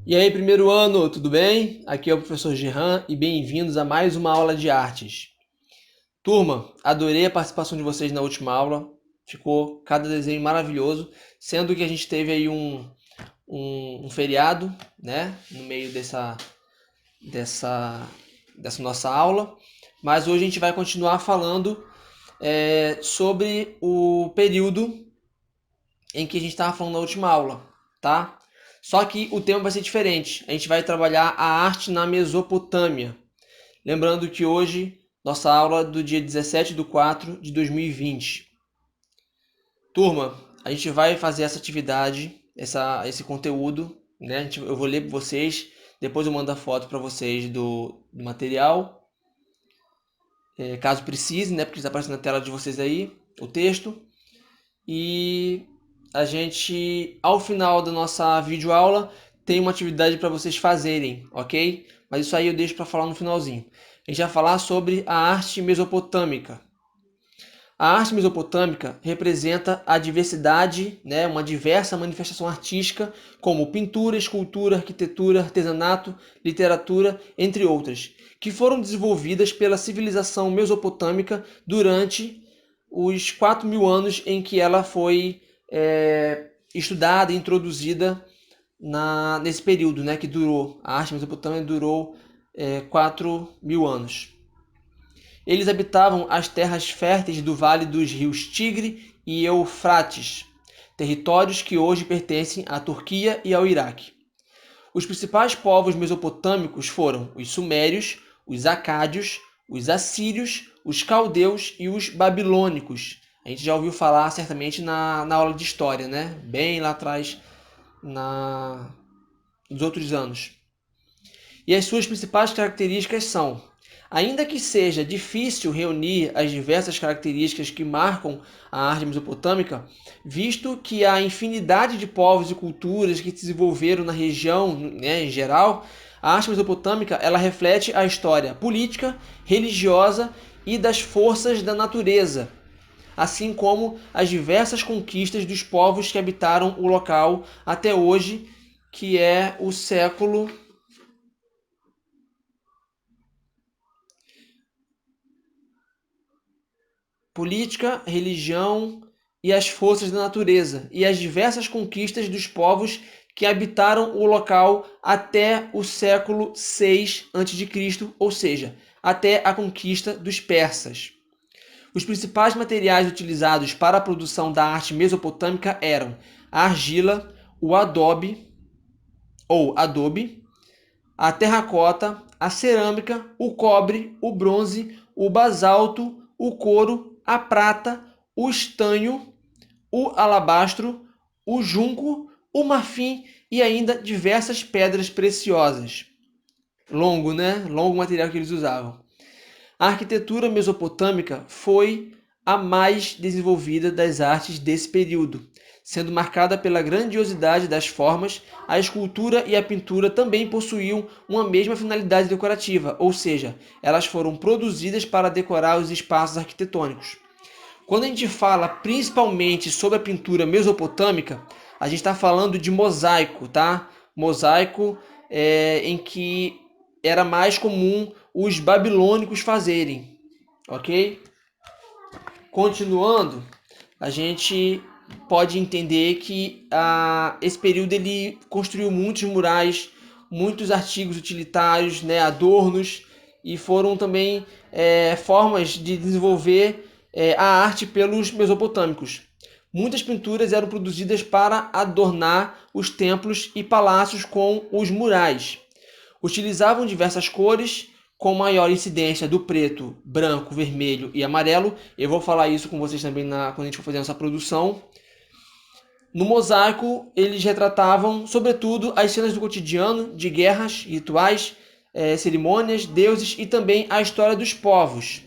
E aí, primeiro ano, tudo bem? Aqui é o professor Gerran e bem-vindos a mais uma aula de artes. Turma, adorei a participação de vocês na última aula, ficou cada desenho maravilhoso, sendo que a gente teve aí um feriado, né, no meio dessa, dessa nossa aula, mas hoje a gente vai continuar falando sobre o período em que a gente estava falando na última aula, tá? Só que o tema vai ser diferente. A gente vai trabalhar a arte na Mesopotâmia. Lembrando que hoje, nossa aula é do dia 17/4/2020. Turma, a gente vai fazer essa atividade, esse conteúdo, né? Eu vou ler para vocês, depois eu mando a foto para vocês do material, caso precise, né? Porque está aparecendo na tela de vocês aí, o texto. E a gente, ao final da nossa videoaula, tem uma atividade para vocês fazerem, ok? Mas isso aí eu deixo para falar no finalzinho. A gente vai falar sobre a arte mesopotâmica. A arte mesopotâmica representa a diversidade, né, uma diversa manifestação artística, como pintura, escultura, arquitetura, artesanato, literatura, entre outras, que foram desenvolvidas pela civilização mesopotâmica durante os 4.000 anos em que ela foi estudada e introduzida nesse período, né, que durou. A arte mesopotâmica durou 4.000 anos. Eles habitavam as terras férteis do vale dos rios Tigre e Eufrates, territórios que hoje pertencem à Turquia e ao Iraque. Os principais povos mesopotâmicos foram os sumérios, os acádios, os assírios, os caldeus e os babilônicos. A gente já ouviu falar certamente na aula de história, né? Bem lá atrás, nos outros anos. E as suas principais características são: ainda que seja difícil reunir as diversas características que marcam a arte mesopotâmica, visto que há infinidade de povos e culturas que se desenvolveram na região, né, em geral, a arte mesopotâmica ela reflete a história política, religiosa e das forças da natureza, assim como as diversas conquistas dos povos que habitaram o local até hoje, que é o século política, religião e as forças da natureza, e as diversas conquistas dos povos que habitaram o local até o século 6 a.C., ou seja, até a conquista dos persas. Os principais materiais utilizados para a produção da arte mesopotâmica eram a argila, o adobe ou adobe, a terracota, a cerâmica, o cobre, o bronze, o basalto, o couro, a prata, o estanho, o alabastro, o junco, o marfim e ainda diversas pedras preciosas. Longo, né? Longo material que eles usavam. A arquitetura mesopotâmica foi a mais desenvolvida das artes desse período, sendo marcada pela grandiosidade das formas. A escultura e a pintura também possuíam uma mesma finalidade decorativa, ou seja, elas foram produzidas para decorar os espaços arquitetônicos. Quando a gente fala principalmente sobre a pintura mesopotâmica, a gente está falando de mosaico, tá? Mosaico em que era mais comum os babilônicos fazerem, ok? Continuando, a gente pode entender que esse período ele construiu muitos murais, muitos artigos utilitários, né, adornos, e foram também formas de desenvolver a arte pelos mesopotâmicos. Muitas pinturas eram produzidas para adornar os templos e palácios com os murais. Utilizavam diversas cores, com maior incidência do preto, branco, vermelho e amarelo. Eu vou falar isso com vocês também quando a gente for fazendo essa produção. No mosaico, eles retratavam, sobretudo, as cenas do cotidiano, de guerras, rituais, cerimônias, deuses e também a história dos povos.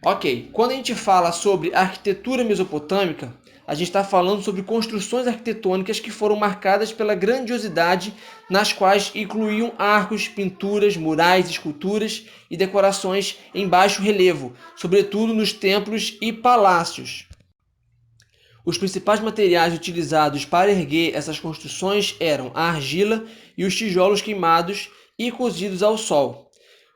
Ok, quando a gente fala sobre arquitetura mesopotâmica, a gente está falando sobre construções arquitetônicas que foram marcadas pela grandiosidade, nas quais incluíam arcos, pinturas, murais, esculturas e decorações em baixo relevo, sobretudo nos templos e palácios. Os principais materiais utilizados para erguer essas construções eram a argila e os tijolos queimados e cozidos ao sol.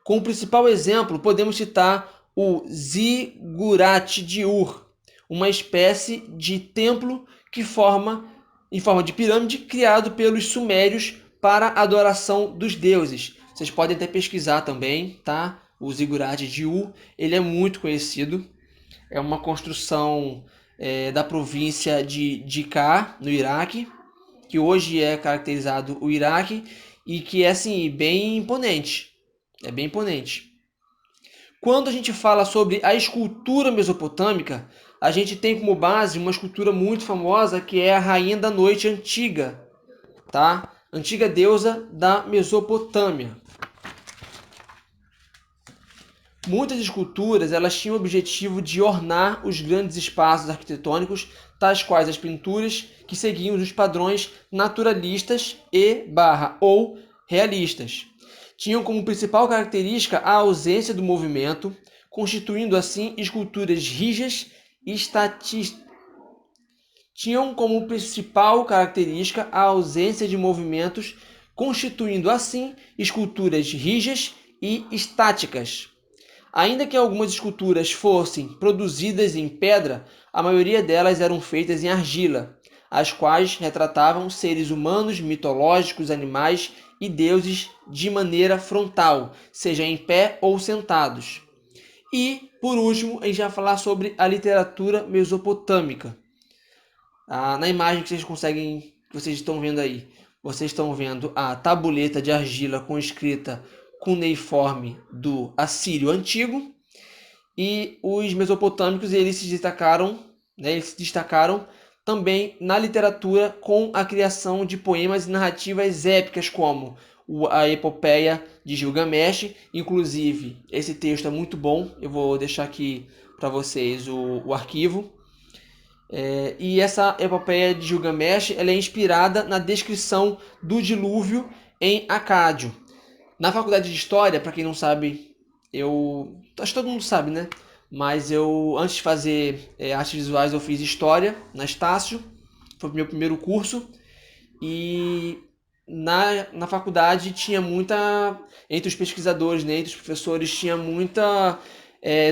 Como principal exemplo, podemos citar o Ziggurat de Ur, uma espécie de templo que em forma de pirâmide, criado pelos sumérios para a adoração dos deuses. Vocês podem até pesquisar também, tá? O Ziggurat de Ur, ele é muito conhecido. É uma construção da província de Ka, no Iraque, que hoje é caracterizado o Iraque, e que é assim, bem imponente. É bem imponente. Quando a gente fala sobre a escultura mesopotâmica, a gente tem como base uma escultura muito famosa que é a Rainha da Noite Antiga, tá? Antiga deusa da Mesopotâmia. Muitas esculturas elas tinham o objetivo de ornar os grandes espaços arquitetônicos, tais quais as pinturas que seguiam os padrões naturalistas ou realistas. Tinham como principal característica a ausência do movimento, constituindo assim esculturas rígidas e tinham como principal característica a ausência de movimentos, constituindo assim esculturas rígidas e estáticas. Ainda que algumas esculturas fossem produzidas em pedra, a maioria delas eram feitas em argila, as quais retratavam seres humanos, mitológicos, animais e deuses de maneira frontal, seja em pé ou sentados. E, por último, a gente vai falar sobre a literatura mesopotâmica. Na imagem que vocês estão vendo aí, vocês estão vendo a tabuleta de argila com escrita cuneiforme do Assírio Antigo, e os mesopotâmicos eles se destacaram também na literatura com a criação de poemas e narrativas épicas como a Epopeia de Gilgamesh. Inclusive, esse texto é muito bom, eu vou deixar aqui para vocês o arquivo. E essa Epopeia de Gilgamesh ela é inspirada na descrição do dilúvio em Acádio. Na faculdade de História, para quem não sabe, acho que todo mundo sabe, né? Mas eu, antes de fazer artes visuais, eu fiz História na Estácio. Foi o meu primeiro curso. E na faculdade tinha muita... Entre os pesquisadores, né, entre os professores, tinha muita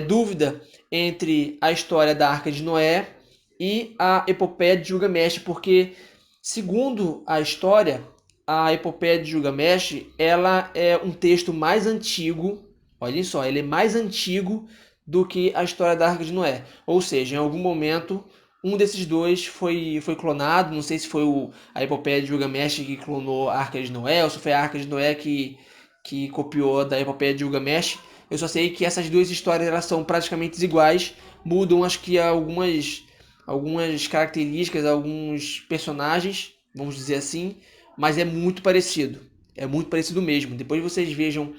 dúvida entre a história da Arca de Noé e a Epopeia de Gilgamesh, porque, segundo a história, a Epopeia de Gilgamesh ela é um texto mais antigo, olhem só, ele é mais antigo do que a história da Arca de Noé. Ou seja, em algum momento, um desses dois foi clonado, não sei se foi a Epopeia de Gilgamesh que clonou a Arca de Noé, ou se foi a Arca de Noé que copiou da Epopeia de Gilgamesh. Eu só sei que essas duas histórias elas são praticamente iguais, mudam acho que algumas características, alguns personagens, vamos dizer assim, mas é muito parecido. É muito parecido mesmo. Depois vocês vejam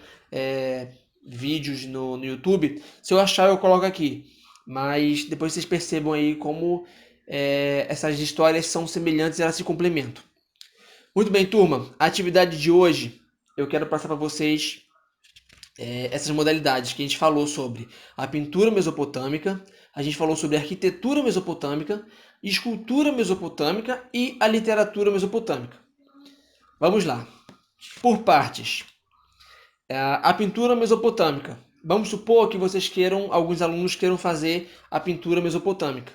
vídeos no YouTube. Se eu achar, eu coloco aqui. Mas depois vocês percebam aí como essas histórias são semelhantes e elas se complementam. Muito bem, turma. A atividade de hoje, eu quero passar para vocês essas modalidades que a gente falou sobre a pintura mesopotâmica, a gente falou sobre a arquitetura mesopotâmica, escultura mesopotâmica e a literatura mesopotâmica. Vamos lá. Por partes. A pintura mesopotâmica. Vamos supor que alguns alunos queiram fazer a pintura mesopotâmica.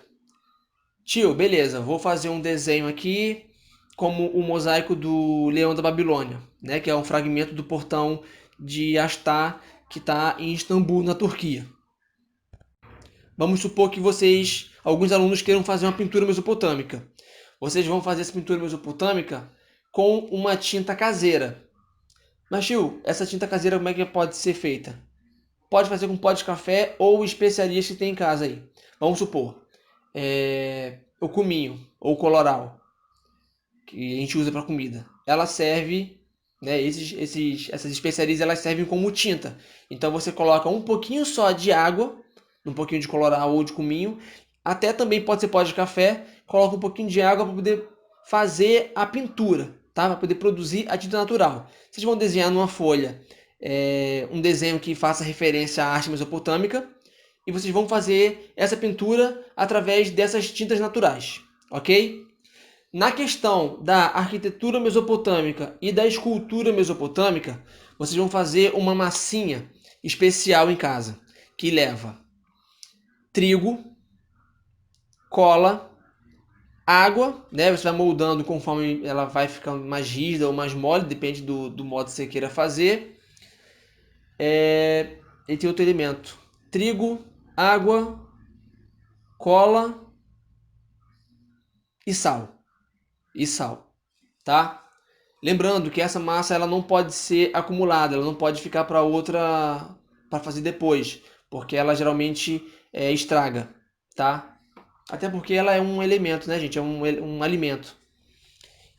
Tio, beleza, vou fazer um desenho aqui como o mosaico do Leão da Babilônia, né, que é um fragmento do portão de Astar que está em Istambul, na Turquia. Vamos supor que alguns alunos queiram fazer uma pintura mesopotâmica. Vocês vão fazer essa pintura mesopotâmica com uma tinta caseira. Mas tio, essa tinta caseira como é que pode ser feita? Pode fazer com pó de café ou especiarias que tem em casa aí. Vamos supor, o cominho ou coloral, que a gente usa para comida. Ela serve, né, essas especiarias elas servem como tinta. Então você coloca um pouquinho só de água, um pouquinho de coloral ou de cominho, até também pode ser pó de café, coloca um pouquinho de água para poder fazer a pintura, tá? Para poder produzir a tinta natural. Vocês vão desenhar numa folha um desenho que faça referência à arte mesopotâmica e vocês vão fazer essa pintura através dessas tintas naturais. ok? Na questão da arquitetura mesopotâmica e da escultura mesopotâmica, vocês vão fazer uma massinha especial em casa, que leva trigo, cola, água, né? Você vai moldando conforme ela vai ficando mais rígida ou mais mole, depende do modo que você queira fazer. E tem outro elemento: trigo, água, cola e sal. E sal, tá? Lembrando que essa massa ela não pode ser acumulada, ela não pode ficar para outra para fazer depois, porque ela geralmente estraga, tá? Até porque ela é um elemento, né, gente? É um alimento.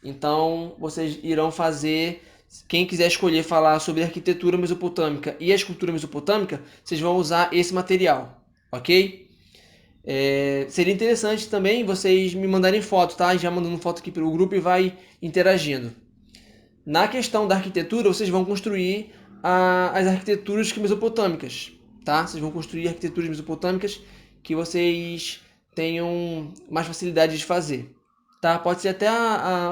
Então, vocês irão fazer. Quem quiser escolher falar sobre a arquitetura mesopotâmica e a escultura mesopotâmica, vocês vão usar esse material, ok? Seria interessante também vocês me mandarem foto, tá? Já mandando foto aqui pelo grupo e vai interagindo. Na questão da arquitetura, vocês vão construir as arquiteturas mesopotâmicas, tá? Vocês vão construir arquiteturas mesopotâmicas que vocês tenham mais facilidade de fazer, tá? Pode ser até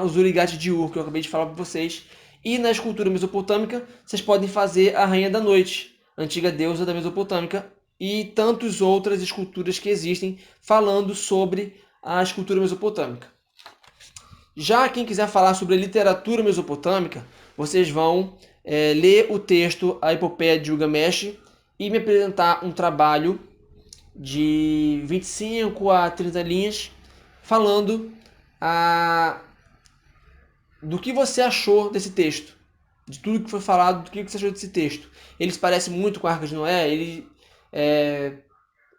o Zurigat de Ur, que eu acabei de falar para vocês. E na escultura mesopotâmica, vocês podem fazer a Rainha da Noite, antiga deusa da Mesopotâmica, e tantas outras esculturas que existem falando sobre a escultura mesopotâmica. Já quem quiser falar sobre a literatura mesopotâmica, vocês vão ler o texto A Epopeia de Gilgamesh e me apresentar um trabalho de 25 a 30 linhas falando do que você achou desse texto, de tudo que foi falado, do que você achou desse texto. Ele se parece muito com a Arca de Noé, ele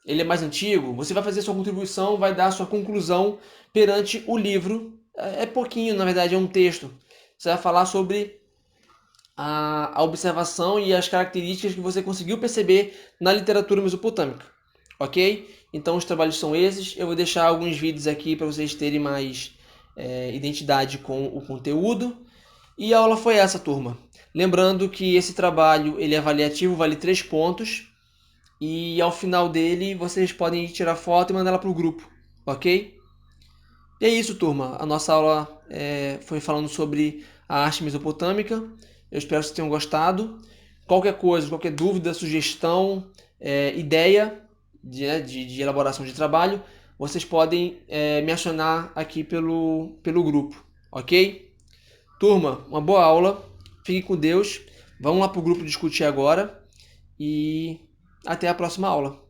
é mais antigo. Você vai fazer sua contribuição, vai dar sua conclusão perante o livro. É pouquinho, na verdade, é um texto. Você vai falar sobre a observação e as características que você conseguiu perceber na literatura mesopotâmica, ok? Então os trabalhos são esses. Eu vou deixar alguns vídeos aqui para vocês terem mais identidade com o conteúdo. E a aula foi essa, turma. Lembrando que esse trabalho ele é avaliativo, vale 3 pontos. E ao final dele vocês podem tirar foto e mandar ela para o grupo, ok? E é isso, turma. A nossa aula foi falando sobre a arte mesopotâmica. Eu espero que vocês tenham gostado. Qualquer coisa, qualquer dúvida, sugestão, ideia de elaboração de trabalho, vocês podem me acionar aqui pelo grupo, ok? Turma, uma boa aula. Fiquem com Deus. Vamos lá para o grupo discutir agora. E até a próxima aula.